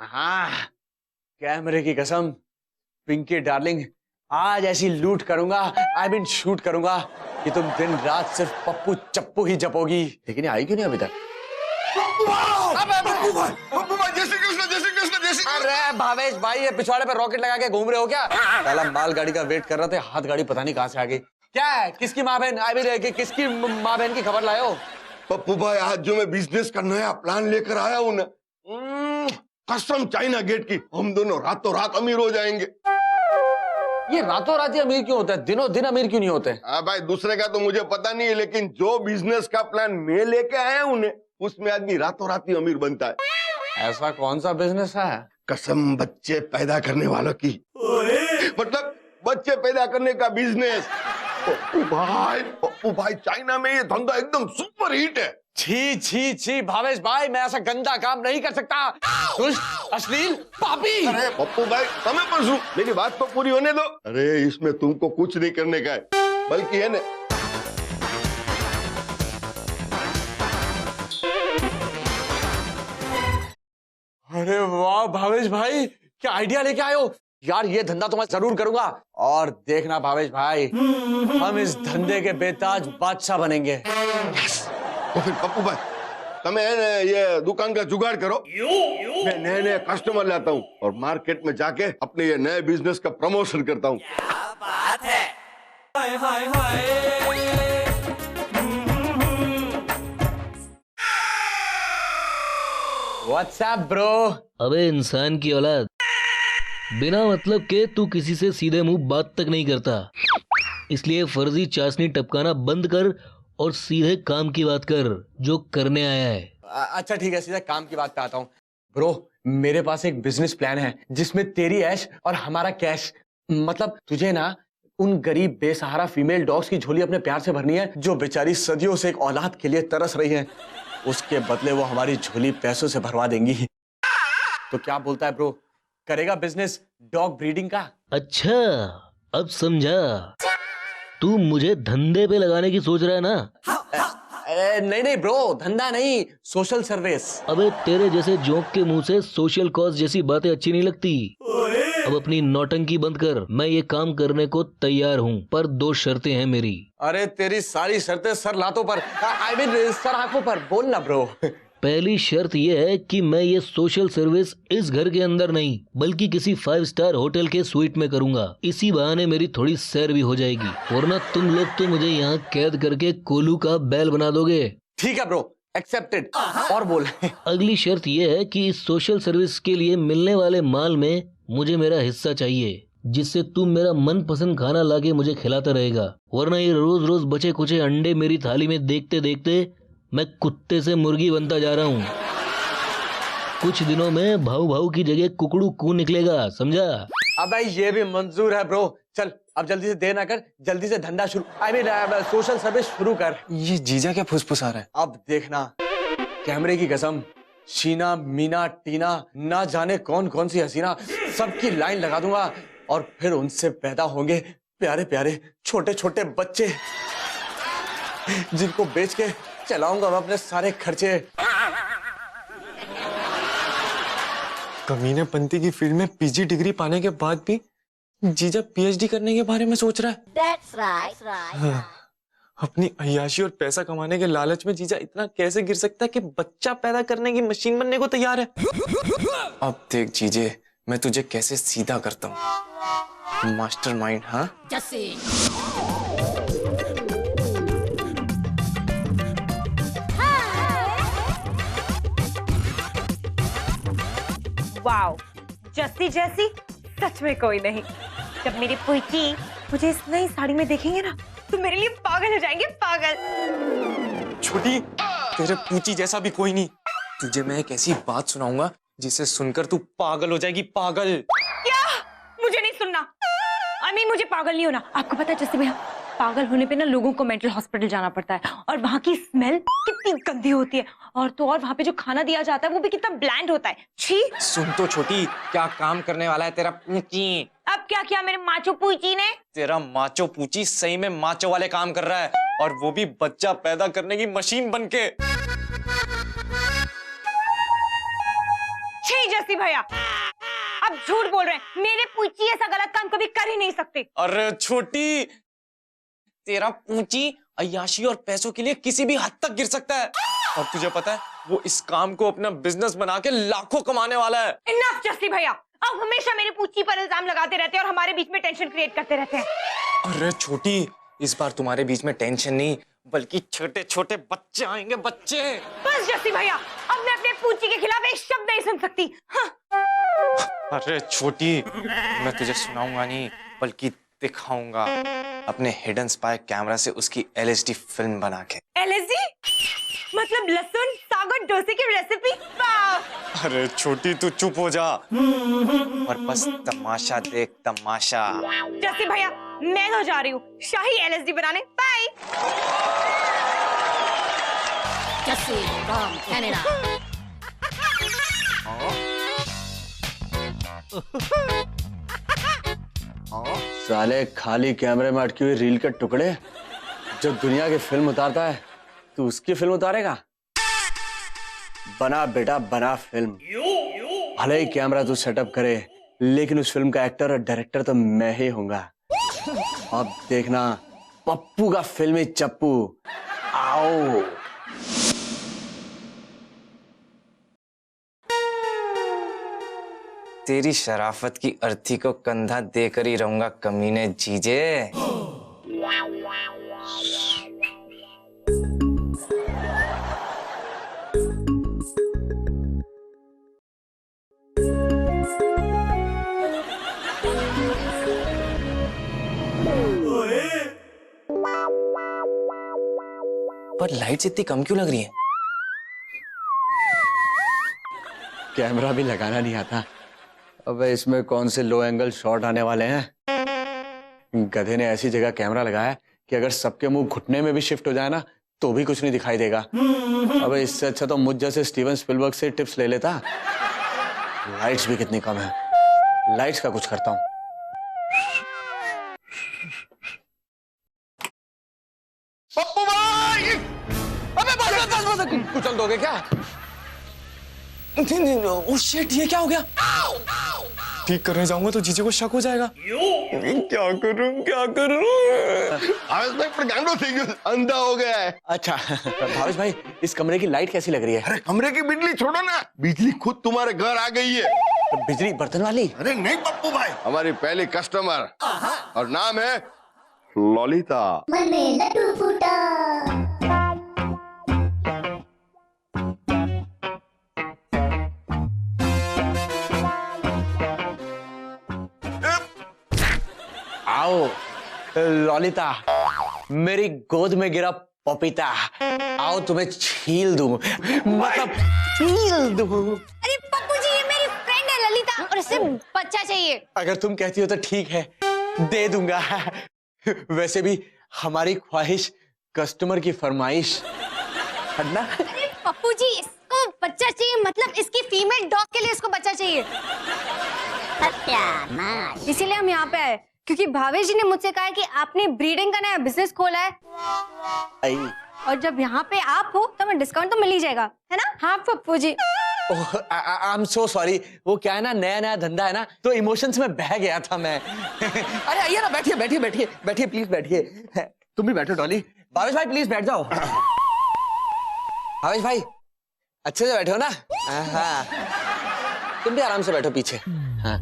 हाँ, कैमरे की कसम, पिंकी डार्लिंग, आज ऐसी लूट करूंगा, शूट करूंगा कि तुम दिन रात सिर्फ पप्पू चप्पू ही जपोगी। लेकिन ये आई क्यों नहीं अभी तक? पप्पू भाई, जय श्री कृष्ण, जय श्री कृष्ण, जय श्री कृष्ण। अरे भावेश भाई, ये पिछवाड़े पे रॉकेट लगा के घूम रहे हो क्या? पहला माल गाड़ी का वेट कर रहे थे, हाथ गाड़ी पता नहीं कहां से आ गई। क्या है? किसकी माँ बहन किसकी माँ बहन की खबर लाए हो? पप्पू भाई, आज जो मैं बिजनेस का नया प्लान लेकर आया हूँ ना, कस्टम चाइना गेट की, हम दोनों रातों रात अमीर हो जाएंगे। ये रातों रात ही अमीर क्यों होता है? दिनों दिन अमीर क्यों नहीं होते? हाँ भाई, दूसरे का तो मुझे पता नहीं है, लेकिन जो बिजनेस का प्लान मैं लेके आया हूँ ना, उसमें आदमी रातों रात ही अमीर बनता है। ऐसा कौन सा बिजनेस है? कसम बच्चे पैदा करने वालों की, मतलब बच्चे पैदा करने का बिजनेस। पप्पू भाई, चाइना में ये धंधा एकदम सुपर हिट है। छी छी छी भावेश भाई, मैं ऐसा गंदा काम नहीं कर सकता। दुष्ट, अश्लील, पापी। अरे पप्पू भाई, समय पर सुन, मेरी बात तो पूरी होने दो। अरे इसमें तुमको कुछ नहीं करने का है, बल्कि है ना, अरे वाह भावेश भाई, क्या आइडिया लेके आए हो यार। ये धंधा तो मैं जरूर करूंगा, और देखना भावेश भाई, हम इस धंधे के बेताज बादशाह बनेंगे। तो फिर पप्पू भाई, तुम्हें है ना ये दुकान का जुगाड़ करो, मैं नए नए कस्टमर लाता हूँ और मार्केट में जाके अपने ये नए बिजनेस का प्रमोशन करता हूँ। क्या बात है। Hi hi hi. What's up bro? अबे इंसान की औलाद, बिना मतलब के तू किसी से सीधे मुंह बात तक नहीं करता, इसलिए फर्जी चाशनी टपकाना बंद कर और सीधे काम की बात कर जो करने आया है। अच्छा ठीक है, सीधा काम की बात पे आता हूँ। ब्रो, मेरे पास एक बिजनेस प्लान है जिसमें तेरी ऐश और हमारा कैश। मतलब तुझे ना उन गरीब बेसहारा फीमेल डॉग्स की झोली अपने प्यार से भरनी है जो बेचारी सदियों से एक औलाद के लिए तरस रही है। उसके बदले वो हमारी झोली पैसों से भरवा देंगी। तो क्या बोलता है ब्रो, करेगा बिजनेस डॉग ब्रीडिंग का? अच्छा, अब समझा, तू मुझे धंधे पे लगाने की सोच रहा है ना? नहीं नहीं ब्रो, धंधा नहीं, सोशल सर्विस। अबे तेरे जैसे जोक के मुंह से सोशल कॉज जैसी बातें अच्छी नहीं लगती। अब अपनी नौटंकी बंद कर, मैं ये काम करने को तैयार हूँ, पर 2 शर्तें हैं मेरी। अरे तेरी सारी शर्तें सर लातों पर, सर आंखों पर, बोल ना ब्रो। पहली शर्त यह है कि मैं ये सोशल सर्विस इस घर के अंदर नहीं बल्कि किसी 5 स्टार होटल के स्वीट में करूंगा। इसी बहाने मेरी थोड़ी सैर भी हो जाएगी, वरना तुम लोग तो मुझे यहाँ कैद करके कोलू का बैल बना दोगे। ठीक है ब्रो, एक्सेप्टेड। और बोल। अगली शर्त यह है कि इस सोशल सर्विस के लिए मिलने वाले माल में मुझे मेरा हिस्सा चाहिए, जिससे तुम मेरा मनपसंद खाना लाके मुझे खिलाता रहेगा, वरना ये रोज रोज बचे कुचे अंडे मेरी थाली में देखते देखते मैं कुत्ते से मुर्गी बनता जा रहा हूँ। कुछ दिनों में भाऊ भाऊ की जगह कुकड़ू कू निकलेगा, समझा? अबे ये भी मंजूर है ब्रो। चल अब जल्दी से देर ना कर, जल्दी से धंधा शुरू, सोशल सर्विस शुरू कर। ये जीजा क्या फुसफुसा रहा है? अब देखना, कैमरे की कसम, शीना, मीना, टीना, ना जाने कौन कौन सी हसीना, सबकी लाइन लगा दूंगा और फिर उनसे पैदा होंगे प्यारे प्यारे छोटे छोटे बच्चे, जिनको बेच के चलाऊंगा मैं अपने सारे खर्चे। कमीने पंती की फील्ड में पीजी डिग्री पाने के बाद भी जीजा पीएचडी करने के बारे में सोच रहा है। That's right. हाँ, अपनी अय्याशी और पैसा कमाने के लालच में जीजा इतना कैसे गिर सकता है कि बच्चा पैदा करने की मशीन बनने को तैयार है। अब देख जीजे, मैं तुझे कैसे सीधा करता हूँ। मास्टरमाइंड। हाँ, वाओ, जस्सी जैसी सच में कोई नहीं। जब मेरी पूछी मुझे इस नई साड़ी में देखेंगे ना तो मेरे लिए पागल हो जाएंगे, पागल। छोटी, तेरे पूची जैसा भी कोई नहीं। तुझे मैं एक ऐसी बात सुनाऊंगा जिसे सुनकर तू पागल हो जाएगी, पागल। क्या? मुझे नहीं सुनना। मुझे पागल नहीं होना। आपको पता है जैसे भैया, पागल होने पे ना लोगों को मेंटल हॉस्पिटल जाना पड़ता है, और वहाँ की स्मेल कितनी गंदी होती है, और तो और वहाँ पे जो खाना दिया जाता है वो भी कितना ब्लैंड होता है। छी। सुन तो छोटी, क्या काम करने वाला है तेरा पूची। अब क्या किया मेरे माचो पूची ने? तेरा माचो पूची सही में माचो वाले काम कर रहा है, और वो भी बच्चा पैदा करने की मशीन बनके। छी जस्सी भैया, अब झूठ बोल रहे हैं। मेरे पूछी ऐसा गलत काम कभी कर ही नहीं सकते। अरे छोटी, तेरा पूंची अय्याशी और पैसों के लिए किसी भी हद तक गिर सकता है। और तुझे पता है वो इस काम को अपना बिजनेस बना के लाखों कमाने वाला है। इनफ जस्सी भैया, अब हमेशा मेरी पूछी पर इल्जाम लगाते रहते हैं और हमारे बीच में टेंशन क्रिएट करते रहते हैं। अरे छोटी, इस बार तुम्हारे बीच में टेंशन नहीं बल्कि छोटे छोटे बच्चे आएंगे, बच्चे। बस जस्सी भैया, अब मैं अपने पूछी के खिलाफ एक शब्द नहीं सुन सकती। हाँ। अरे छोटी, मैं तुझे सुनाऊंगा नहीं बल्कि दिखाऊंगा अपने हिडन स्पाई कैमरा से उसकी LSD फिल्म बना के। LSD मतलब लहसुन सागर डोसे की रेसिपी। अरे छोटी, तू चुप हो जा और बस तमाशा देख, तमाशा। जस्सी भैया, मैं तो जा रही हूँ शाही LSD बनाने। बाय। Jesse from Canada. साले खाली कैमरे में अटकी हुई रील के टुकड़े, जो दुनिया की फिल्म उतारता है तू उसकी फिल्म उतारेगा? बना बेटा बना फिल्म। भले ही कैमरा तू सेटअप करे, लेकिन उस फिल्म का एक्टर और डायरेक्टर तो मैं ही होऊंगा। अब देखना पप्पू का फिल्मी चप्पू। आओ। तेरी शराफत की अर्थी को कंधा देकर ही रहूंगा कमीने जीजे। पर लाइट्स इतनी कम क्यों लग रही है? कैमरा भी लगाना नहीं आता। अबे इसमें कौन से लो एंगल शॉट आने वाले हैं? गधे ने ऐसी जगह कैमरा लगाया कि अगर सबके मुंह घुटने में भी शिफ्ट हो जाए ना तो भी कुछ नहीं दिखाई देगा। अबे इससे अच्छा तो मुझ जैसे स्टीवन स्पिलबर्ग से टिप्स ले लेता। लाइट्स भी कितनी कम है, लाइट्स का कुछ करता हूं। पप्पू भाई! अबे बस कुचल दोगे क्या? ओह शिट, ये क्या हो गया? ठीक करने जाऊंगा तो जीजे को शक हो जाएगा। क्या करूं? भावेश भाई पर गांडो थी गयो, अंधा हो गया है। अच्छा भावेश भाई, इस कमरे की लाइट कैसी लग रही है? अरे कमरे की बिजली छोड़ो ना, बिजली खुद तुम्हारे घर आ गई है। बिजली बर्तन वाली? अरे नहीं पप्पू भाई, हमारी पहली कस्टमर और नाम है ललिता। मने लड्डू फूटा। आओ ललिता, मेरी गोद में गिरा पपीता, आओ तुम्हें छील दूं, मतलब छील दूं। अरे पप्पू जी, ये मेरी फ्रेंड है ललिता और इसे बच्चा चाहिए। अगर तुम कहती हो तो ठीक है, दे दूंगा। वैसे भी हमारी ख्वाहिश कस्टमर की फरमाइश है ना? अरे पप्पू जी, इसको बच्चा चाहिए मतलब इसकी फीमेल डॉग के लिए इसको बच्चा चाहिए। सत्यानाश। इसीलिए हम यहाँ पे आए क्योंकि भावेश जी ने मुझसे कहा है कि आपने ब्रीडिंग का नया बिजनेस खोला है आई। और जब यहाँ पे आप हो तो हमें डिस्काउंट तो मिल ही जाएगा, है ना? हाँ Pappu ji. I am so sorry, वो क्या है ना, नया नया धंधा है ना, तो इमोशंस में बह गया था मैं। अरे आइए ना, बैठिए बैठिए बैठिए बैठिए, प्लीज बैठिए। तुम भी बैठो डॉली। भावेश भाई प्लीज बैठ जाओ। भावेश भाई अच्छे से बैठो ना। हाँ, तुम भी आराम से बैठो पीछे। हाँ।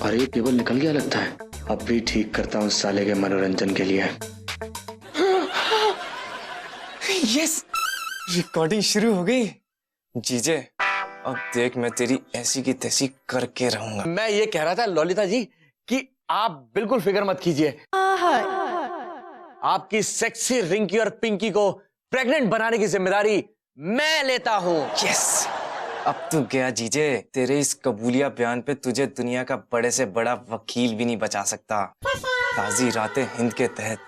और ये केबल निकल गया लगता है, अब भी ठीक करता हूँ साले के मनोरंजन के लिए। यस, रिकॉर्डिंग शुरू हो गई। जीजे, अब देख मैं तेरी ऐसी की तैसी करके रहूंगा। मैं ये कह रहा था ललिता जी कि आप बिल्कुल फिक्र मत कीजिए, आपकी सेक्सी रिंकी और पिंकी को प्रेग्नेंट बनाने की जिम्मेदारी मैं लेता हूँ। यस, अब तू गया जीजे। तेरे इस कबूलिया बयान पे तुझे दुनिया का बड़े से बड़ा वकील भी नहीं बचा सकता। ताजी रातें हिंद के तहत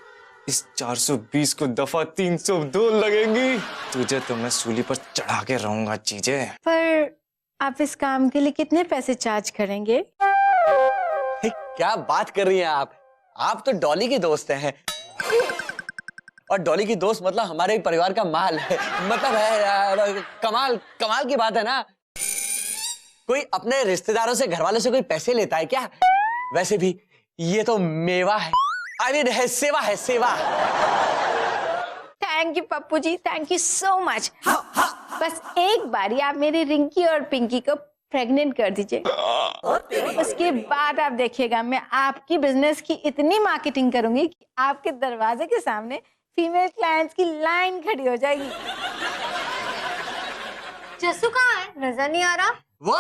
इस 420 को दफा 302 लगेंगी। तुझे तो मैं सूली पर चढ़ा के रहूंगा जीजे। पर आप इस काम के लिए कितने पैसे चार्ज करेंगे? क्या बात कर रही हैं आप तो डॉली की दोस्त हैं। और डॉली की दोस्त मतलब हमारे परिवार का माल है, मतलब है कमाल की बात है ना। कोई अपने रिश्तेदारों से, घर वालों से कोई पैसे लेता है क्या? वैसे भी ये तो मेवा है, आई मीन है सेवा, है सेवा। Thank you Pappu ji, thank you so much. बस एक बारी आप मेरी रिंकी और पिंकी को प्रेग्नेंट कर दीजिए, उसके बाद आप देखिएगा मैं आपकी बिजनेस की इतनी मार्केटिंग करूंगी कि आपके दरवाजे के सामने फीमेल क्लाइंट्स की लाइन खड़ी हो जाएगी। जस्सू कहाँ है? नजर नहीं आ रहा। वो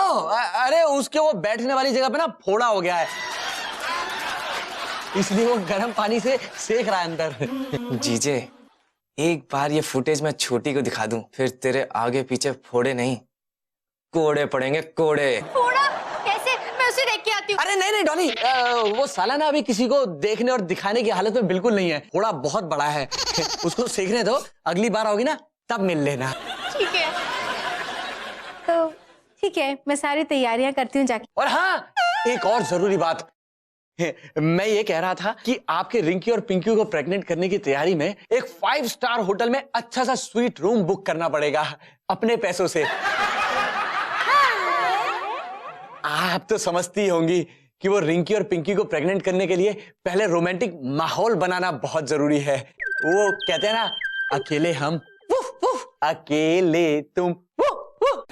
अरे उसके वो बैठने वाली जगह पे ना फोड़ा हो गया है, इसलिए वो गर्म पानी से सेक रहा है अंदर। जीजे, एक बार ये फुटेज मैं छोटी को दिखा दूं, फिर तेरे आगे पीछे फोड़े नहीं, कोड़े पड़ेंगे, कोड़े। थोड़ा कैसे? मैं उसे देख के आती हूँ। अरे नहीं नहीं डॉली, वो साला ना अभी किसी को देखने और दिखाने की हालत में बिल्कुल नहीं है, थोड़ा बहुत बड़ा है। उसको सीखने दो, अगली बार आओगी ना तब मिल लेना। ठीक है, तो ठीक है, मैं सारी तैयारियां करती हूँ जाके। और हाँ, एक और जरूरी बात, मैं ये कह रहा था कि आपके रिंकी और पिंकी को प्रेग्नेंट करने की तैयारी में एक 5 स्टार होटल में अच्छा सा स्वीट रूम बुक करना पड़ेगा अपने पैसों से। आप तो समझती होंगी कि वो रिंकी और पिंकी को प्रेग्नेंट करने के लिए पहले रोमांटिक माहौल बनाना बहुत जरूरी है। वो कहते हैं ना, अकेले हम वुफ वुफ, अकेले तुम वुफ वुफ।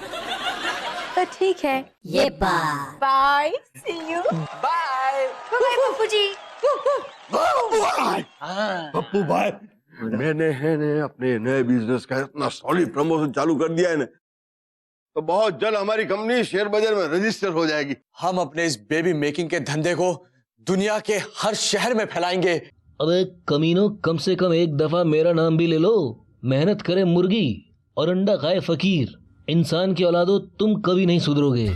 तो ठीक है, ये बात। Bye, see you, bye bye Pappu ji. Pappu भाई, मैंने अपने नए बिजनेस का इतना सॉलिड प्रमोशन चालू कर दिया है ना, तो बहुत जल्द हमारी कंपनी शेयर बाजार में रजिस्टर हो जाएगी। हम अपने इस बेबी मेकिंग के धंधे को दुनिया के हर शहर में फैलाएंगे। अबे कमीनों, कम से कम एक दफा मेरा नाम भी ले लो। मेहनत करे मुर्गी और अंडा खाए फकीर। इंसान की औलादो, तुम कभी नहीं सुधरोगे।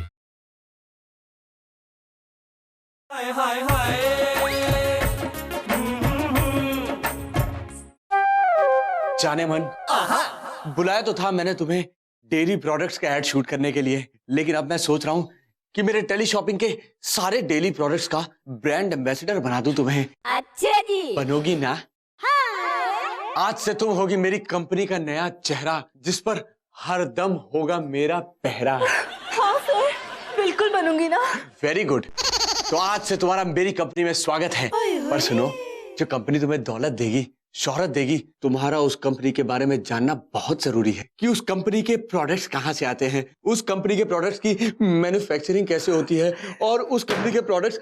हाय हाय हाय। जाने मन, बुलाया तो था मैंने तुम्हें डेयरी प्रोडक्ट्स का एड शूट करने के लिए, लेकिन अब मैं सोच रहा हूँ कि मेरे टेली शॉपिंग के सारे डेली प्रोडक्ट्स का ब्रांड एम्बेसडर बना दूं तुम्हें। अच्छा जी। बनोगी ना? हाँ। आज से तुम होगी मेरी कंपनी का नया चेहरा, जिस पर हर दम होगा मेरा पहरा। हाँ सर, बिल्कुल बनूंगी ना। Very good. तो आज से तुम्हारा मेरी कंपनी में स्वागत है। पर सुनो, जो कंपनी तुम्हें दौलत देगी, शोहरत देगी, तुम्हारा उस कंपनी के बारे में जानना बहुत जरूरी है कि उस कंपनी के प्रोडक्ट्स कहाँ से आते हैं, उस कंपनी के प्रोडक्ट्स की मैन्युफैक्चरिंग कैसे होती है, और उस कंपनी के प्रोडक्ट्स।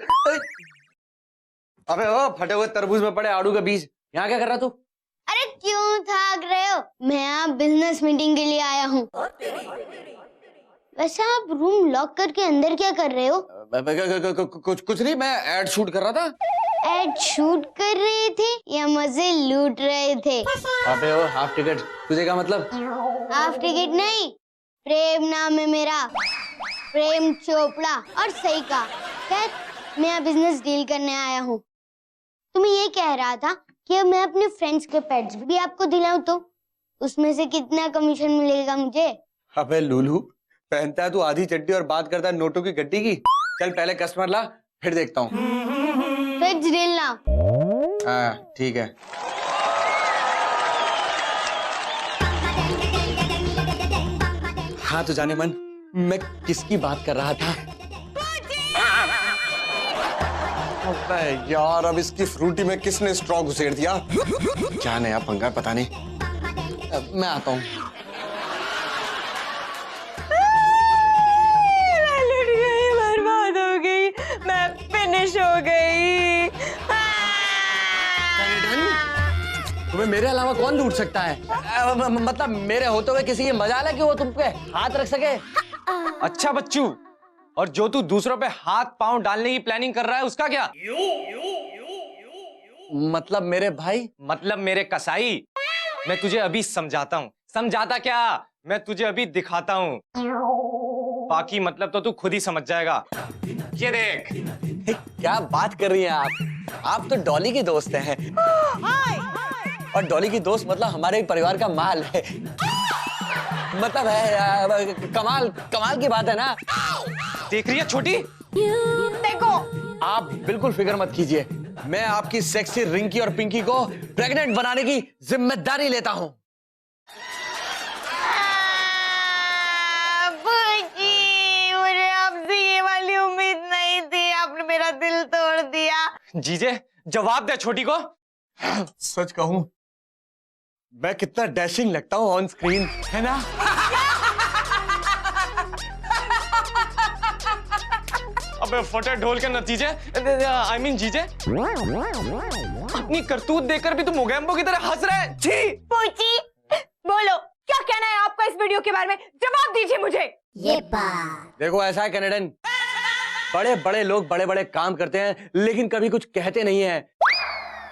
अबे ओ फटे हुए तरबूज में पड़े आड़ू का बीज, यहाँ क्या कर रहा तू? अरे क्यों भाग रहे हो? मैं यहाँ बिजनेस मीटिंग के लिए आया हूँ। वैसे आप रूम लॉक करके अंदर क्या कर रहे हो? कुछ नहीं, मैं एड शूट कर रहा था। एड शूट कर रहे थे या मजे लूट रहे थे? अबे ओ हाफ टिकट, तुझे क्या मतलब? हाफ टिकट नहीं, प्रेम नाम है मेरा, प्रेम चोपड़ा। और सही कहा, खैर मैं यहाँ बिजनेस डील करने आया हूँ। तुम्हें ये कह रहा था कि अब मैं अपने फ्रेंड्स के पेट्स भी आपको दिलाऊं तो उसमें से कितना कमीशन मिलेगा मुझे? अबे लूलू, पहनता है तू आधी चड्डी और बात करता है नोटों की गड्डी की। चल पहले कस्टमर ला, फिर देखता हूँ। फिक्स डील ना। हाँ ठीक है। हाँ तो जाने मन, मैं किसकी बात कर रहा था? अबे यार, अब इसकी फ्रूटी में किसने स्ट्रॉ घुसेड़ दिया? क्या नया पंगा, पता नहीं। मैं आता हूँ। मैं लुट गई, बर्बाद हो गई, मैं फिनिश हो गई। तुम्हें मेरे अलावा कौन लूट सकता है? मतलब मेरे होते हुए किसी की मजाल है कि वो तुम पे हाथ रख सके? अच्छा बच्चू, और जो तू दूसरों पे हाथ पांव डालने की प्लानिंग कर रहा है उसका क्या? मतलब मेरे भाई, मतलब मेरे कसाई, मैं तुझे अभी समझाता हूँ। समझाता क्या, मैं तुझे अभी दिखाता हूँ। बाकी मतलब तो तू खुद ही समझ जाएगा। ये देख। क्या बात कर रही हैं आप तो डॉली की दोस्त हैं। और डॉली की दोस्त मतलब हमारे परिवार का माल है। मतलब है कमाल कमाल की बात है ना। देख रही है छोटी? देखो, आप बिल्कुल फिक्र मत कीजिए, मैं आपकी सेक्सी रिंकी और पिंकी को प्रेग्नेंट बनाने की जिम्मेदारी लेता हूं। मुझे अब जीजे जवाब दे छोटी को। सच कहूं, मैं कितना डैशिंग लगता हूं ऑन स्क्रीन, है ना? अबे फटे ढोल के नतीजे, आई मीन जीजे, अपनी करतूत देखकर भी तुम मोगैम्बो की तरह हंस रहे हैं। छी! पूछी, बोलो क्या कहना है आपका इस वीडियो के बारे में? जवाब दीजिए मुझे। ये बात देखो ऐसा है कैनेडन, बड़े बड़े लोग बड़े बड़े काम करते हैं लेकिन कभी कुछ कहते नहीं है,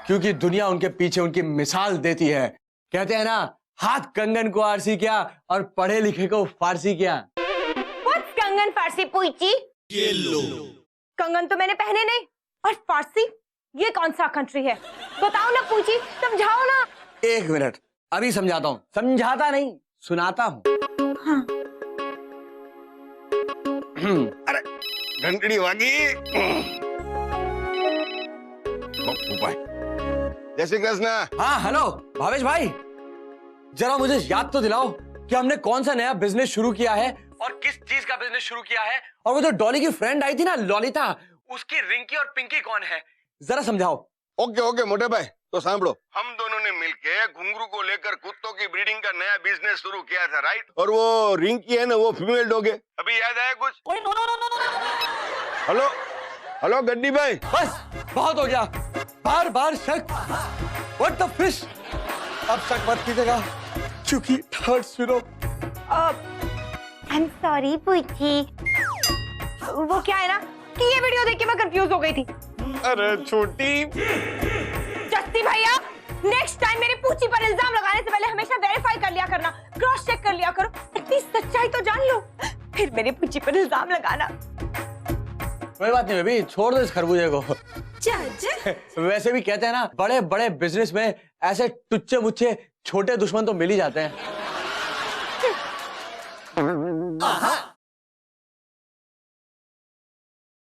क्योंकि दुनिया उनके पीछे उनकी मिसाल देती है। कहते हैं ना, हाथ कंगन को आरसी किया और पढ़े लिखे को फारसी किया। What's कंगन फारसी पूछी? कंगन तो मैंने पहने नहीं, और फारसी ये कौन सा कंट्री है? बताओ ना पूछी, समझाओ ना। 1 मिनट, अभी समझाता हूँ। समझाता नहीं, सुनाता हूँ। हाँ। अरे घंटड़ी वागी। बप्पू भाई, जय श्री कृष्ण। हाँ हेलो भावेश भाई, जरा मुझे याद तो दिलाओ कि हमने कौन सा नया बिजनेस शुरू किया है और किस चीज का बिजनेस शुरू किया है, और वो जो डॉली की फ्रेंड आई थी ना ललिता, उसकी रिंकी और पिंकी कौन है, जरा समझाओ। ओके ओके मोटे भाई, तो सांभो, हम दोनों ने मिलके घुंघरू को लेकर कुत्तों की ब्रीडिंग का नया बिजनेस शुरू किया था, राइट? और वो रिंकी है ना, वो फीमेल डॉग है। अभी याद आया कुछ? हेलो हेलो गड्डी भाई। बस बहुत हो गया, बार बार शक। What the fish. अब शक मत कीजिएगा क्योंकि थर्ड सुनो। आई एम सॉरी पूछी, वो क्या है ना कि ये वीडियो देख के मैं कंफ्यूज हो गई थी। अरे छोटी, जस्ती भैया, नेक्स्ट टाइम मेरे पूछी पर इल्जाम लगाने से पहले हमेशा वेरीफाई कर लिया करना, क्रॉस चेक कर लिया करो, एटलीस्ट सच्चाई तो जान लो, फिर मेरे पूछी पर इल्जाम लगाना। कोई बात नहीं बेबी, छोड़ दो इस खरबूजे को। वैसे भी कहते हैं ना, बड़े बड़े बिजनेस में ऐसे टुच्चे मुच्चे छोटे दुश्मन तो मिल ही जाते हैं।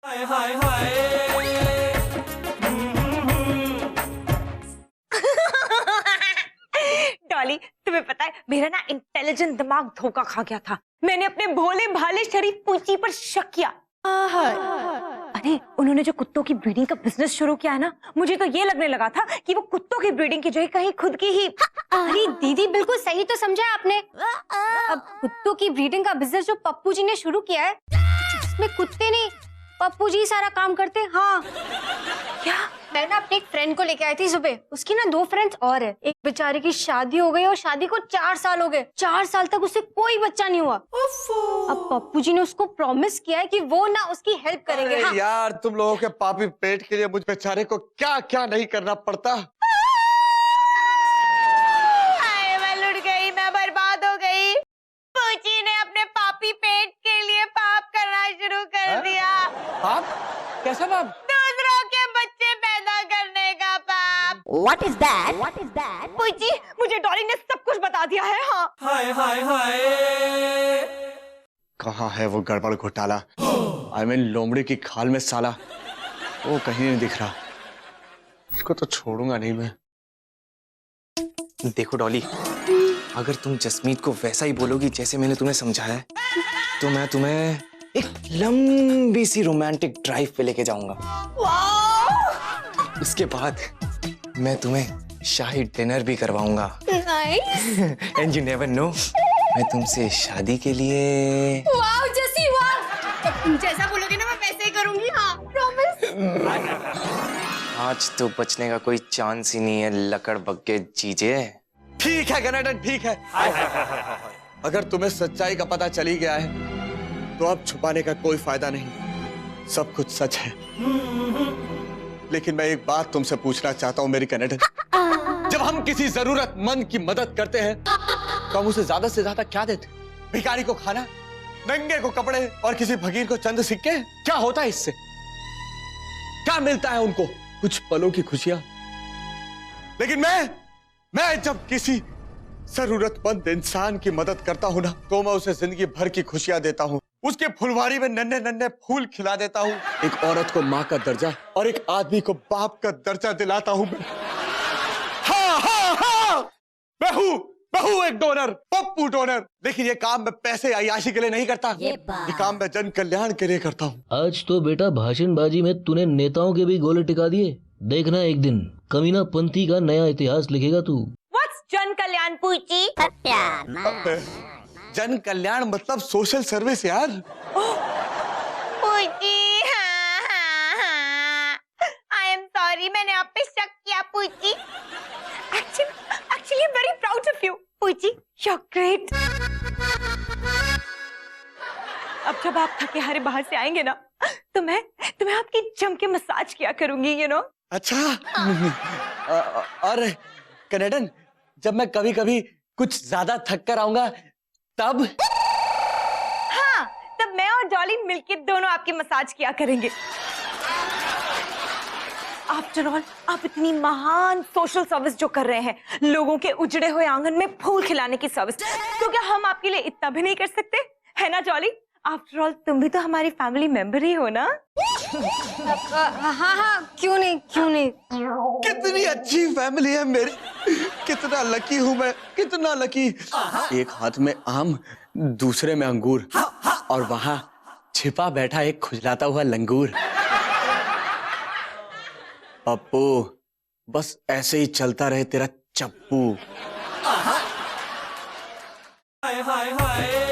हाय हाय हाय। डॉली, तुम्हें पता है मेरा ना इंटेलिजेंट दिमाग धोखा खा गया था। मैंने अपने भोले भाले शरीफ पूंची पर शक किया। अरे उन्होंने जो कुत्तों की ब्रीडिंग का बिजनेस शुरू किया है ना, मुझे तो ये लगने लगा था कि वो कुत्तों की ब्रीडिंग की जगह कहीं खुद की ही। अरे दीदी बिल्कुल सही तो समझा आपने। अब कुत्तों की ब्रीडिंग का बिजनेस जो पप्पू जी ने शुरू किया है, उसमें कुत्ते नहीं पप्पू जी सारा काम करते हैं। हाँ क्या? मैं ना अपने एक फ्रेंड को लेके आई थी सुबह, उसकी ना 2 फ्रेंड्स और है। एक बेचारे की शादी हो गई और शादी को 4 साल हो गए, 4 साल तक उससे कोई बच्चा नहीं हुआ। अब पप्पू जी ने उसको प्रॉमिस किया है कि वो ना उसकी हेल्प करेंगे। हाँ। यार तुम लोगों के पापी पेट के लिए मुझ बेचारे को क्या क्या नहीं करना पड़ता। मैं लुट गई, मैं बर्बाद हो गई। पूंची ने अपने पापी पेट के लिए पाप करना शुरू कर दिया। पाप? कैसा पाप? दूसरों के बच्चे पैदा करने का पाप। What is that? What is that? पूंची, मुझे डॉली ने सब कुछ बता दिया है। हाँ। हाय हाय हाय। कहाँ है वो गड़बड़ घोटाला? आई मीन लोमड़ी की खाल में साला, वो कहीं नहीं दिख रहा। उसको तो छोड़ूंगा नहीं मैं। देखो डॉली, अगर तुम जसमीत को वैसा ही बोलोगी जैसे मैंने तुम्हें समझाया है, तो मैं तुम्हें एक लंबी सी रोमांटिक ड्राइव पे लेके जाऊंगा। उसके बाद मैं तुम्हें शाही डिनर भी करवाऊंगा। एंड यू नेवर नो, मैं तुमसे शादी के लिए। वाह जसी वाह, तुम जैसा बोलोगे ना मैं वैसे ही करूंगी। हाँ प्रॉमिस। आज तो बचने का कोई चांस ही नहीं है लकड़ बग्गे जीजे। ठीक है गनाडन, ठीक है। अगर तुम्हें सच्चाई का पता चली गया है तो अब छुपाने का कोई फायदा नहीं, सब कुछ सच है। लेकिन मैं एक बात तुमसे पूछना चाहता हूँ मेरी कनाडन, जब हम किसी जरूरतमंद की मदद करते हैं तो हम उसे ज्यादा से ज्यादा क्या देते? भिखारी को खाना, नंगे को कपड़े और किसी फकीर को चंद सिक्के। क्या होता है इससे? क्या मिलता है उनको? कुछ पलों की खुशियां। लेकिन मैं जब किसी जरूरतमंद इंसान की मदद करता हूं ना, तो मैं उसे जिंदगी भर की खुशियां देता हूं, उसके फुलवारी में नन्हे नन्हे फूल खिला देता हूं। एक औरत को माँ का दर्जा और एक आदमी को बाप का दर्जा दिलाता हूं। हाँ हाँ हाँ, मैं हूं बहू एक डोनर, पप्पू डोनर। लेकिन ये काम मैं पैसे अय्याशी के लिए नहीं करता, ये काम मैं जन कल्याण के लिए करता हूँ। आज तो बेटा भाषणबाजी में तूने नेताओं के भी गोले टिका दिए। देखना एक दिन कमीना पंथी का नया इतिहास लिखेगा तू। व्हाट्स जन कल्याण पूची? जन कल्याण मतलब सोशल सर्विस यार। पूची, आई एम सॉरी, मैंने आप पे शक किया पूची। Actually, I'm very proud of you, पूची। You're great. अब जब आप थके हारे बाहर से आएंगे ना, तो मैं तुम्हें आपकी जम के मसाज किया करूंगी, you know? अच्छा। और कनेडन, जब मैं कभी कभी कुछ ज्यादा थक कर आऊंगा तब? हाँ, तब मैं और डॉली मिलके दोनों आपकी मसाज किया करेंगे। आफ्टर ऑल, आप इतनी महान सोशल सर्विस जो कर रहे हैं, लोगों के उजड़े हुए आंगन में फूल खिलाने की सर्विस, तो क्या हम आपके लिए इतना भी नहीं कर सकते? है ना डॉली? आफ्टर ऑल तुम भी तो हमारी फैमिली मेंबर ही हो ना? हाँ, क्यों नहीं। कितनी अच्छी फैमिली है मेरी, कितना लकी हूँ मैं, कितना लकी। एक हाथ में आम, दूसरे में अंगूर, और वहां छिपा बैठा एक खुजलाता हुआ लंगूर। पप्पू, बस ऐसे ही चलता रहे तेरा चप्पू। हाय हाय हाय